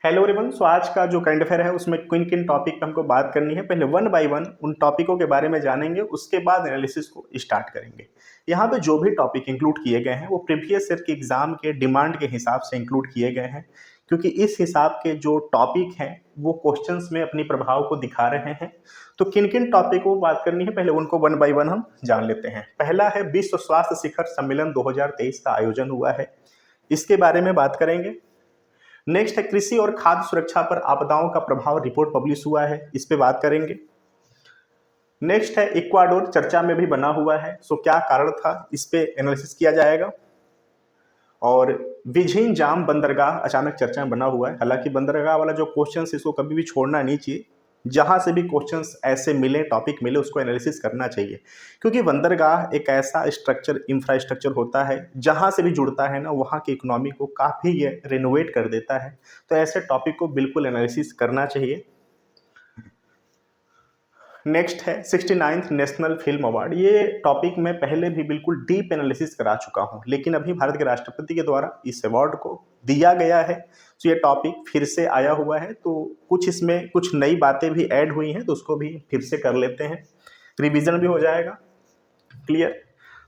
Hello everyone. सो आज का जो करंट अफेयर है उसमें किन किन टॉपिक पे हमको बात करनी है, पहले वन बाय वन उन टॉपिकों के बारे में जानेंगे, उसके बाद एनालिसिस को स्टार्ट करेंगे। यहाँ पे जो भी टॉपिक इंक्लूड किए गए हैं वो प्रीवियस ईयर के एग्जाम के डिमांड के हिसाब से इंक्लूड किए गए हैं, क्योंकि इस हिसाब के जो टॉपिक हैं वो क्वेश्चंस में अपनी प्रभाव को दिखा रहे हैं। तो किन किन टॉपिक को बात करनी है पहले उनको वन बाय वन हम जान लेते हैं। पहला है विश्व स्वास्थ्य शिखर सम्मेलन 2023 का आयोजन हुआ है, इसके बारे में बात करेंगे। नेक्स्ट है कृषि और खाद्य सुरक्षा पर आपदाओं का प्रभाव रिपोर्ट पब्लिश हुआ है, इस पे बात करेंगे। नेक्स्ट है इक्वाडोर चर्चा में भी बना हुआ है, सो क्या कारण था इस पे एनालिसिस किया जाएगा। और विझिन जाम बंदरगाह अचानक चर्चा में बना हुआ है, हालांकि बंदरगाह वाला जो क्वेश्चन इसको कभी भी छोड़ना नहीं चाहिए, जहां से भी क्वेश्चंस ऐसे मिले, टॉपिक मिले, उसको एनालिसिस करना चाहिए, क्योंकि बंदरगाह एक ऐसा स्ट्रक्चर, इंफ्रास्ट्रक्चर होता है जहां से भी जुड़ता है ना, वहां की इकोनॉमी को काफ़ी ये रिनोवेट कर देता है। तो ऐसे टॉपिक को बिल्कुल एनालिसिस करना चाहिए। नेक्स्ट है 69th नेशनल फिल्म अवार्ड। ये टॉपिक मैं पहले भी बिल्कुल डीप एनालिसिस करा चुका हूँ, लेकिन अभी भारत के राष्ट्रपति के द्वारा इस अवार्ड को दिया गया है, तो ये टॉपिक फिर से आया हुआ है, तो कुछ इसमें कुछ नई बातें भी ऐड हुई हैं, तो उसको भी फिर से कर लेते हैं, रिवीजन भी हो जाएगा। क्लियर।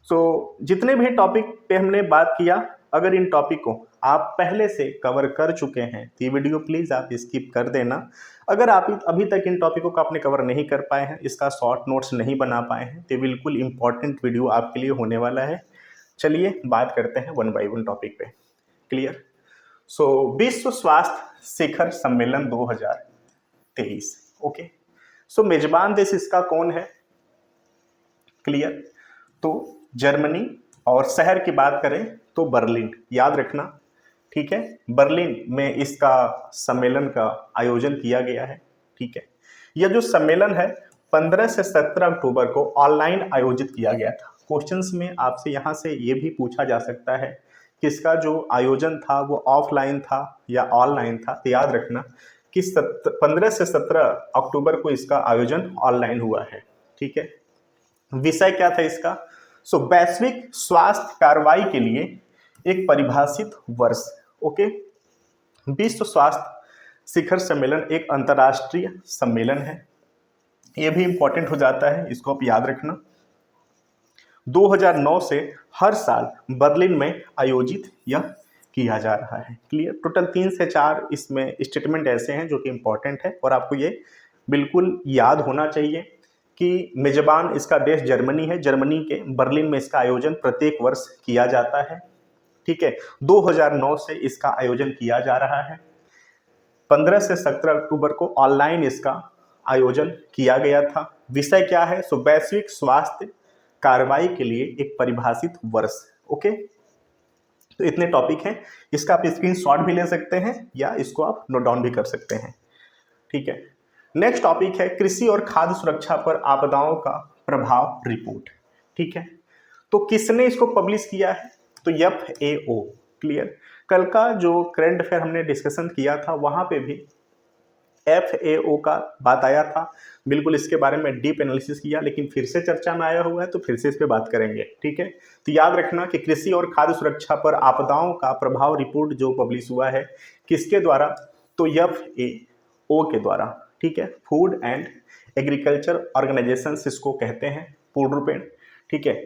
सो जितने भी टॉपिक पे हमने बात किया, अगर इन टॉपिक को आप पहले से कवर कर चुके हैं तो ये वीडियो प्लीज़ आप स्किप कर देना। अगर आप अभी तक इन टॉपिकों को आपने कवर नहीं कर पाए हैं, इसका शॉर्ट नोट्स नहीं बना पाए हैं, तो बिल्कुल इंपॉर्टेंट वीडियो आपके लिए होने वाला है। चलिए बात करते हैं वन बाय वन टॉपिक पे। क्लियर। सो विश्व स्वास्थ्य शिखर सम्मेलन 2023। ओके। सो मेजबान देश इसका कौन है? क्लियर। तो जर्मनी, और शहर की बात करें तो बर्लिन, याद रखना, ठीक है। बर्लिन में इसका सम्मेलन का आयोजन किया गया है, ठीक है। यह जो सम्मेलन है 15 से 17 अक्टूबर को ऑनलाइन आयोजित किया गया था। क्वेश्चंस में आपसे यहाँ से ये भी पूछा जा सकता है कि इसका जो आयोजन था वो ऑफलाइन था या ऑनलाइन था, तो याद रखना कि 15 से 17 अक्टूबर को इसका आयोजन ऑनलाइन हुआ है, ठीक है। विषय क्या था इसका? सो वैश्विक स्वास्थ्य कार्रवाई के लिए एक परिभाषित वर्ष। ओके। विश्व स्वास्थ्य शिखर सम्मेलन एक अंतर्राष्ट्रीय सम्मेलन है, यह भी इंपॉर्टेंट हो जाता है, इसको आप याद रखना। 2009 से हर साल बर्लिन में आयोजित यह किया जा रहा है। क्लियर। टोटल 3 से 4 इसमें स्टेटमेंट ऐसे हैं जो कि इंपॉर्टेंट है, और आपको ये बिल्कुल याद होना चाहिए कि मेजबान इसका देश जर्मनी है। जर्मनी के बर्लिन में इसका आयोजन प्रत्येक वर्ष किया जाता है, ठीक है। 2009 से इसका आयोजन किया जा रहा है। 15 से 17 अक्टूबर को ऑनलाइन इसका आयोजन किया गया था। विषय क्या है? सो वैश्विक स्वास्थ्य कार्रवाई के लिए एक परिभाषित वर्ष। ओके। तो इतने टॉपिक हैं, इसका आप स्क्रीनशॉट भी ले सकते हैं या इसको आप नोट डाउन भी कर सकते हैं, ठीक है। नेक्स्ट टॉपिक है कृषि और खाद्य सुरक्षा पर आपदाओं का प्रभाव रिपोर्ट, ठीक है। तो किसने इसको पब्लिश किया है? तो FAO। क्लियर। कल का जो करंट अफेयर हमने डिस्कशन किया था वहां पे भी FAO का बात आया था, बिल्कुल इसके बारे में डीप एनालिसिस किया, लेकिन फिर से चर्चा में आया हुआ है तो फिर से इस पे बात करेंगे, ठीक है। तो याद रखना कि कृषि और खाद्य सुरक्षा पर आपदाओं का प्रभाव रिपोर्ट जो पब्लिश हुआ है किसके द्वारा? तो FAO के द्वारा, ठीक है। फूड एंड एग्रीकल्चर ऑर्गेनाइजेशन इसको कहते हैं पूर्ण रूपेण, ठीक है।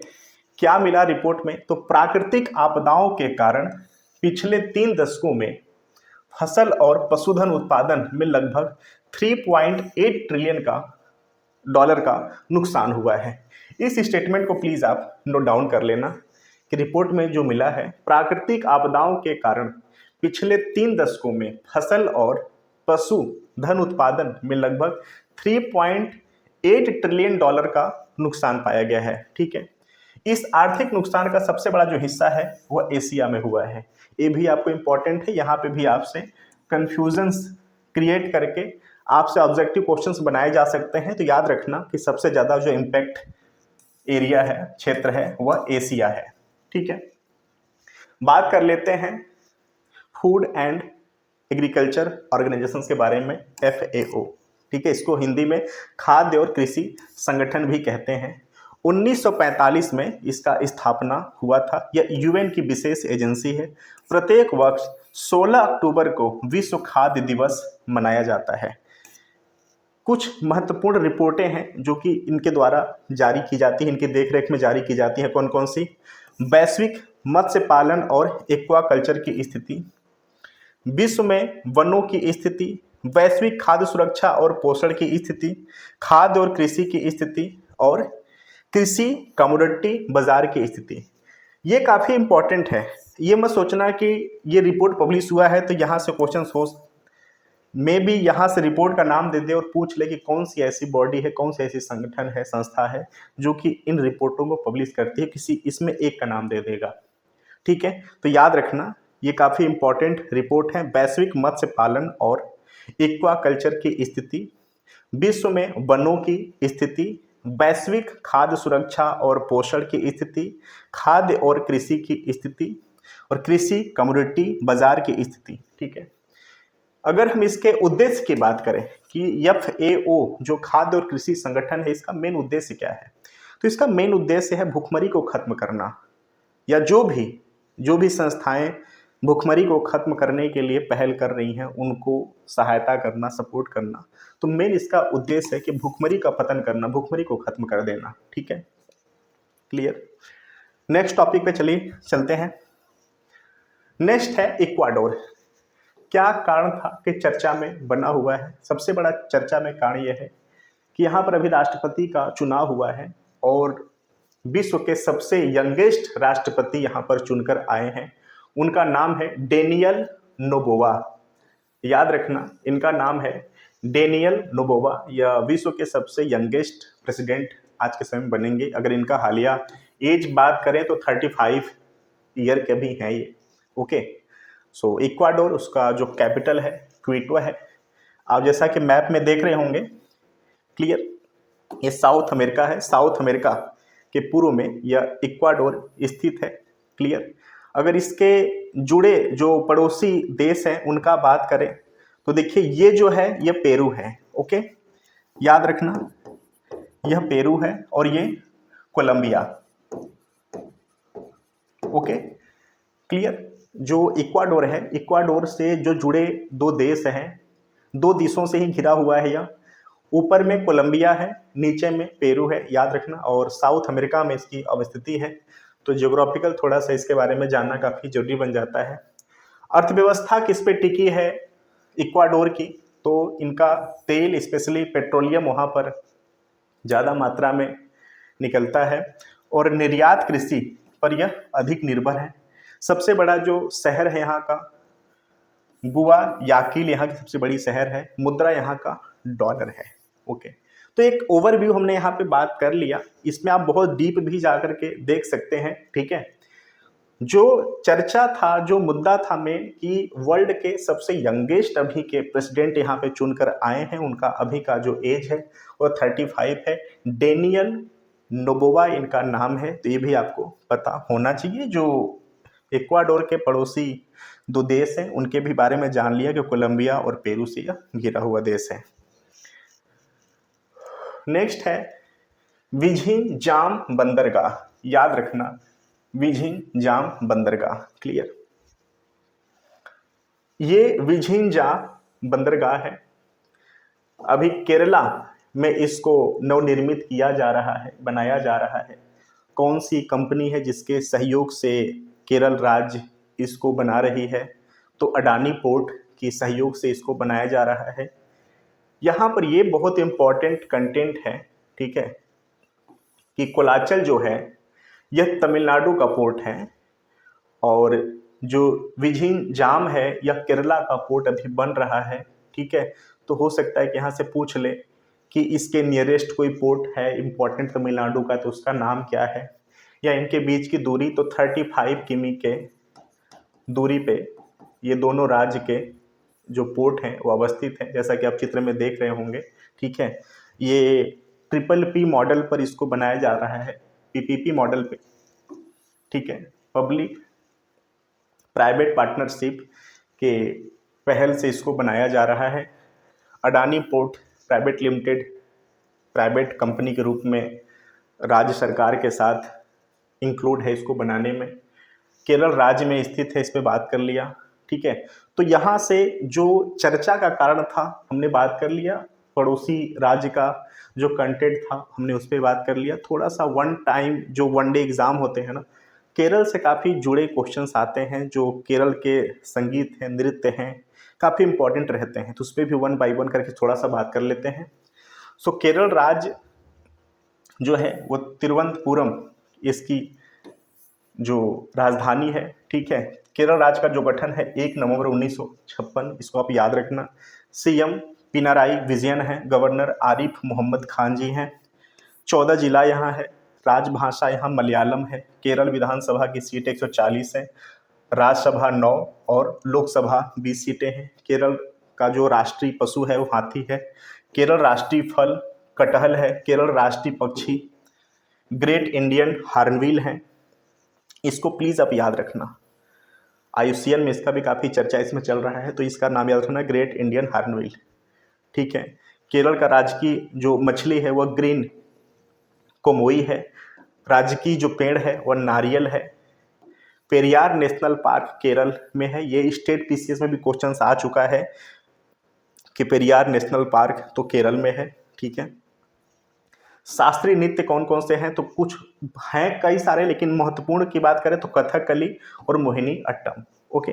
क्या मिला रिपोर्ट में? तो प्राकृतिक आपदाओं के कारण पिछले 3 दशकों में फसल और पशुधन उत्पादन में लगभग 3.8 ट्रिलियन का डॉलर का नुकसान हुआ है। इस स्टेटमेंट को प्लीज आप नोट डाउन कर लेना कि रिपोर्ट में जो मिला है, प्राकृतिक आपदाओं के कारण पिछले 3 दशकों में फसल और पशु धन उत्पादन में लगभग 3.8 ट्रिलियन डॉलर का नुकसान पाया गया है, ठीक है। इस आर्थिक नुकसान का सबसे बड़ा जो हिस्सा है वह एशिया में हुआ है। ये भी आपको इंपॉर्टेंट है, यहाँ पे भी आपसे कंफ्यूजन्स क्रिएट करके आपसे ऑब्जेक्टिव क्वेश्चंस बनाए जा सकते हैं। तो याद रखना कि सबसे ज़्यादा जो इम्पैक्ट एरिया है, क्षेत्र है, वह एशिया है, ठीक है। बात कर लेते हैं फूड एंड एग्रीकल्चर ऑर्गेनाइजेशंस के बारे में, FAO, ठीक है। इसको हिंदी में खाद्य और कृषि संगठन भी कहते हैं। 1945 में इसका स्थापना हुआ था। यह UN की विशेष एजेंसी है। प्रत्येक वर्ष 16 अक्टूबर को विश्व खाद्य दिवस मनाया जाता है। कुछ महत्वपूर्ण रिपोर्टें हैं जो कि इनके द्वारा जारी की जाती हैं, इनकी देखरेख में जारी की जाती हैं। कौन कौन सी? वैश्विक मत्स्य पालन और एक्वाकल्चर की स्थिति, विश्व में वनों की स्थिति, वैश्विक खाद्य सुरक्षा और पोषण की स्थिति, खाद्य और कृषि की स्थिति और कृषि कमोडिटी बाजार की स्थिति। ये काफ़ी इंपॉर्टेंट है। ये मत सोचना कि ये रिपोर्ट पब्लिश हुआ है तो यहाँ से क्वेश्चन हो, मे भी यहाँ से रिपोर्ट का नाम दे दे और पूछ ले कि कौन सी ऐसी बॉडी है, कौन सी ऐसी संगठन है, संस्था है जो कि इन रिपोर्टों को पब्लिश करती है, किसी इसमें एक का नाम दे देगा। ठीक है, तो याद रखना ये काफ़ी इंपॉर्टेंट रिपोर्ट है। वैश्विक मत्स्य पालन और एक्वाकल्चर की स्थिति, विश्व में वनों की स्थिति, वैश्विक खाद्य सुरक्षा और पोषण की स्थिति, खाद्य और कृषि की स्थिति और कृषि कमोडिटी बाजार की स्थिति। ठीक है, अगर हम इसके उद्देश्य की बात करें कि FAO जो खाद्य और कृषि संगठन है, इसका मेन उद्देश्य क्या है, तो इसका मेन उद्देश्य है भूखमरी को खत्म करना, या जो भी संस्थाएं भूखमरी को खत्म करने के लिए पहल कर रही हैं उनको सहायता करना, सपोर्ट करना। तो मेन इसका उद्देश्य है कि भूखमरी का पतन करना, भूखमरी को खत्म कर देना। ठीक है, क्लियर। नेक्स्ट टॉपिक पे चलते हैं। नेक्स्ट है इक्वाडोर। क्या कारण था कि चर्चा में बना हुआ है? सबसे बड़ा चर्चा में कारण यह है कि यहाँ पर अभी राष्ट्रपति का चुनाव हुआ है और विश्व के सबसे यंगेस्ट राष्ट्रपति यहाँ पर चुनकर आए हैं। उनका नाम है डेनियल नोबोवा। याद रखना, इनका नाम है डेनियल नोबोवा। यह विश्व के सबसे यंगेस्ट प्रेसिडेंट आज के समय में बनेंगे। अगर इनका हालिया एज बात करें तो 35 ईयर के भी हैं ये। ओके, सो इक्वाडोर, उसका जो कैपिटल है क्विटो है। आप जैसा कि मैप में देख रहे होंगे, क्लियर, ये साउथ अमेरिका है। साउथ अमेरिका के पूर्व में यह इक्वाडोर स्थित है। क्लियर। अगर इसके जुड़े जो पड़ोसी देश हैं उनका बात करें तो देखिए ये जो है ये पेरू है। ओके, याद रखना, यह पेरू है और ये कोलंबिया। Okay, clear. जो इक्वाडोर है, इक्वाडोर से जो जुड़े दो देश हैं, दो देशों से ही घिरा हुआ है यह। ऊपर में कोलंबिया है, नीचे में पेरू है, याद रखना। और साउथ अमेरिका में इसकी अवस्थिति है। तो ज्योग्राफिकल थोड़ा सा इसके बारे में जानना काफ़ी जरूरी बन जाता है। अर्थव्यवस्था किस पे टिकी है इक्वाडोर की? तो इनका तेल, स्पेशली पेट्रोलियम वहाँ पर ज़्यादा मात्रा में निकलता है और निर्यात कृषि पर यह अधिक निर्भर है। सबसे बड़ा जो शहर है यहाँ का गुआयाकिल, यहाँ की सबसे बड़ी शहर है। मुद्रा यहाँ का डॉलर है। ओके, तो एक ओवरव्यू हमने यहाँ पे बात कर लिया। इसमें आप बहुत डीप भी जाकर के देख सकते हैं। ठीक है, जो चर्चा था, जो मुद्दा था में कि वर्ल्ड के सबसे यंगेस्ट अभी के प्रेसिडेंट यहाँ पे चुनकर आए हैं, उनका अभी का जो एज है वो 35 है। डेनियल नोबोवा इनका नाम है। तो ये भी आपको पता होना चाहिए। जो इक्वाडोर के पड़ोसी दो देश हैं उनके भी बारे में जान लिया कि कोलंबिया और पेरू से घिरा हुआ देश है। नेक्स्ट है विझिन जाम बंदरगाह। याद रखना, विझिन जाम बंदरगाह। क्लियर, ये विझिन जाम बंदरगाह है। अभी केरला में इसको नवनिर्मित किया जा रहा है, बनाया जा रहा है। कौन सी कंपनी है जिसके सहयोग से केरल राज्य इसको बना रही है? तो अडानी पोर्ट की सहयोग से इसको बनाया जा रहा है। यहाँ पर ये बहुत इंपॉर्टेंट कंटेंट है, ठीक है, कि कोलाचल जो है यह तमिलनाडु का पोर्ट है और जो विझिन जाम है यह केरला का पोर्ट अभी बन रहा है। ठीक है, तो हो सकता है कि यहाँ से पूछ ले कि इसके नियरेस्ट कोई पोर्ट है इंपॉर्टेंट तमिलनाडु का, तो उसका नाम क्या है, या इनके बीच की दूरी। तो 35 किमी के दूरी पे ये दोनों राज्य के जो पोर्ट हैं वो अवस्थित हैं, जैसा कि आप चित्र में देख रहे होंगे। ठीक है, ये PPP मॉडल पर इसको बनाया जा रहा है, PPP मॉडल पे। ठीक है, पब्लिक प्राइवेट पार्टनरशिप के पहल से इसको बनाया जा रहा है। Adani port private limited private company के रूप में राज्य सरकार के साथ इंक्लूड है इसको बनाने में। केरल राज्य में स्थित है, इस पे बात कर लिया। ठीक है। तो यहाँ से जो चर्चा का कारण था हमने बात कर लिया, पड़ोसी राज्य का जो कंटेंट था हमने उस पर बात कर लिया। थोड़ा सा वन टाइम जो वन डे एग्जाम होते हैं ना, केरल से काफ़ी जुड़े क्वेश्चंस आते हैं, जो केरल के संगीत हैं, नृत्य हैं, काफ़ी इंपॉर्टेंट रहते हैं, तो उस पर भी वन बाई वन करके थोड़ा सा बात कर लेते हैं। सो केरल राज्य जो है वो तिरुवनंतपुरम इसकी जो राजधानी है, ठीक है। केरल राज्य का जो गठन है 1 नवंबर 1956, इसको आप याद रखना। सीएम पिनाराई विजयन है, गवर्नर आरिफ मोहम्मद खान जी हैं। 14 जिला यहाँ है, राजभाषा यहाँ मलयालम है। केरल विधानसभा की सीट 140 है, राज्यसभा 9 और लोकसभा 20 सीटें हैं। केरल का जो राष्ट्रीय पशु है वो हाथी है। केरल राष्ट्रीय फल कटहल है। केरल राष्ट्रीय पक्षी ग्रेट इंडियन हॉर्नबिल है। इसको प्लीज़ आप याद रखना, IUCN में इसका भी काफ़ी चर्चा इसमें चल रहा है, तो इसका नाम याद रखना, ग्रेट इंडियन हॉर्नबिल, ठीक है। केरल का राजकीय जो मछली है वह ग्रीन कोमोई है। राज्य की जो पेड़ है वह नारियल है। पेरियार नेशनल पार्क केरल में है। ये स्टेट PCS में भी क्वेश्चन आ चुका है कि पेरियार नेशनल पार्क तो केरल में है, ठीक है। शास्त्रीय नृत्य कौन कौन से हैं, तो कुछ हैं कई सारे, लेकिन महत्वपूर्ण की बात करें तो कथकली और मोहिनी अट्टम, ओके।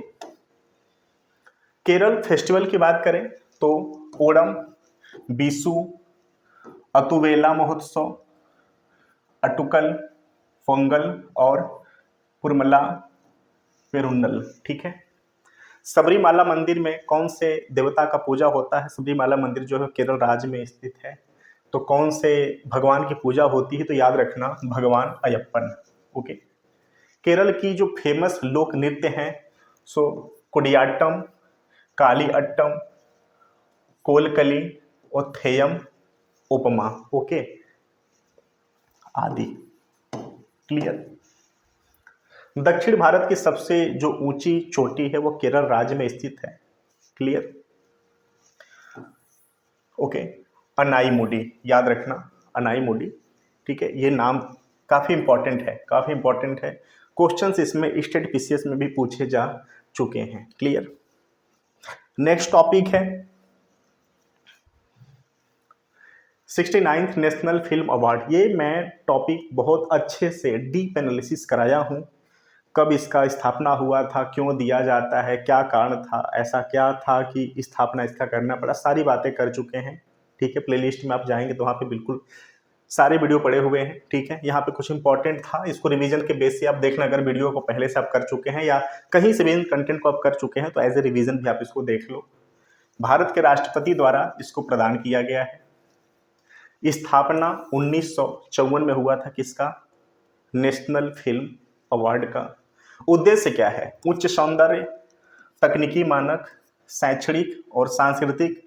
केरल फेस्टिवल की बात करें तो ओणम, बीसू, अतुवेला महोत्सव, अटुकल, पोंगल और पुरमला पेरुन्नल, ठीक है। सबरीमाला मंदिर में कौन से देवता का पूजा होता है? सबरीमाला मंदिर जो है केरल राज्य में स्थित है, तो कौन से भगवान की पूजा होती है? तो याद रखना, भगवान अयप्पन, ओके। केरल की जो फेमस लोक नृत्य हैं सो कुडियाट्टम, काली अट्टम, कोलकली और थेयम उपमा, ओके, आदि, क्लियर। दक्षिण भारत की सबसे जो ऊंची चोटी है वो केरल राज्य में स्थित है, क्लियर, ओके। अनाईमुडी, याद रखना, अनाईमुडी, ठीक है। ये नाम काफ़ी इंपॉर्टेंट है, काफ़ी इंपॉर्टेंट है। क्वेश्चंस इसमें स्टेट PCS में भी पूछे जा चुके हैं, क्लियर। नेक्स्ट टॉपिक है 69th नेशनल फिल्म अवार्ड। ये मैं टॉपिक बहुत अच्छे से डीप एनालिसिस कराया हूँ, कब इसका स्थापना हुआ था, क्यों दिया जाता है, क्या कारण था, ऐसा क्या था कि स्थापना इसका करना पड़ा, सारी बातें कर चुके हैं, ठीक है। प्लेलिस्ट में आप जाएंगे तो वहाँ पे बिल्कुल सारे वीडियो पड़े हुए हैं, ठीक है। यहाँ पे कुछ इंपॉर्टेंट था, इसको रिवीजन के बेस से आप देखना, अगर वीडियो को पहले से आप कर चुके हैं या कहीं से भी इन कंटेंट को आप कर चुके हैं तो एज ए रिवीजन भी आप इसको देख लो। भारत के राष्ट्रपति द्वारा इसको प्रदान किया गया है। स्थापना 1954 में हुआ था किसका? नेशनल फिल्म अवार्ड का। उद्देश्य क्या है? उच्च सौंदर्य, तकनीकी मानक, शैक्षणिक और सांस्कृतिक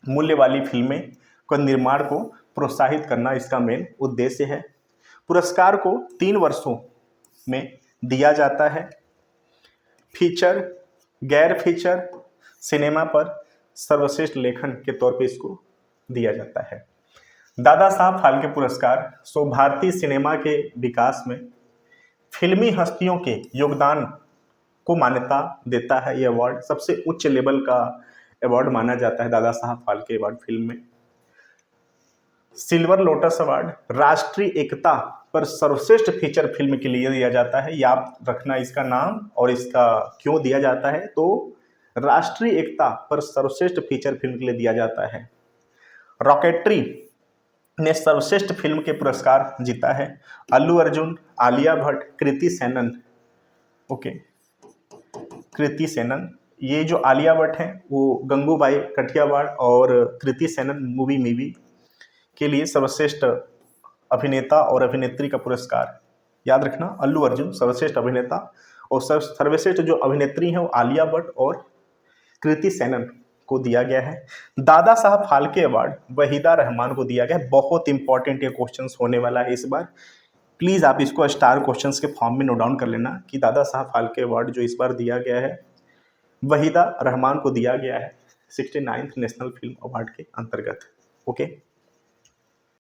मूल्य वाली फिल्में का निर्माण को प्रोत्साहित करना इसका मेन उद्देश्य है। पुरस्कार को 3 वर्षों में दिया जाता है। फीचर, गैर फीचर सिनेमा पर सर्वश्रेष्ठ लेखन के तौर पे इसको दिया जाता है। दादा साहब फाल्के पुरस्कार सो भारतीय सिनेमा के विकास में फिल्मी हस्तियों के योगदान को मान्यता देता है। ये अवार्ड सबसे उच्च लेवल का अवार्ड माना जाता है, दादा साहब फाल्के अवार्ड फिल्म में। सिल्वर लोटस अवार्ड राष्ट्रीय एकता पर सर्वश्रेष्ठ फीचर फिल्म के लिए दिया जाता है। याद रखना इसका नाम और इसका क्यों दिया जाता है, तो राष्ट्रीय एकता पर सर्वश्रेष्ठ फीचर फिल्म के लिए दिया जाता है। रॉकेटरी ने सर्वश्रेष्ठ फिल्म के पुरस्कार जीता है। अल्लू अर्जुन, आलिया भट्ट, कृति सेनन, ओके, कृति सेनन, ये जो आलिया भट्ट हैं वो गंगूबाई कठियावाड़ और कृति सेनन मूवी मीवी के लिए सर्वश्रेष्ठ अभिनेता और अभिनेत्री का पुरस्कार, याद रखना, अल्लू अर्जुन सर्वश्रेष्ठ अभिनेता और सर्वश्रेष्ठ जो अभिनेत्री हैं वो आलिया भट्ट और कृति सेनन को दिया गया है। दादा साहब फाल्के अवार्ड वहीदा रहमान को दिया गया है। बहुत इंपॉर्टेंट ये क्वेश्चंस होने वाला है इस बार, प्लीज़ आप इसको स्टार क्वेश्चंस के फॉर्म में नोट डाउन कर लेना कि दादा साहब फाल्के अवार्ड जो इस बार दिया गया है वहीदा रहमान को दिया गया है 69th नेशनल फिल्म अवार्ड के अंतर्गत, ओके।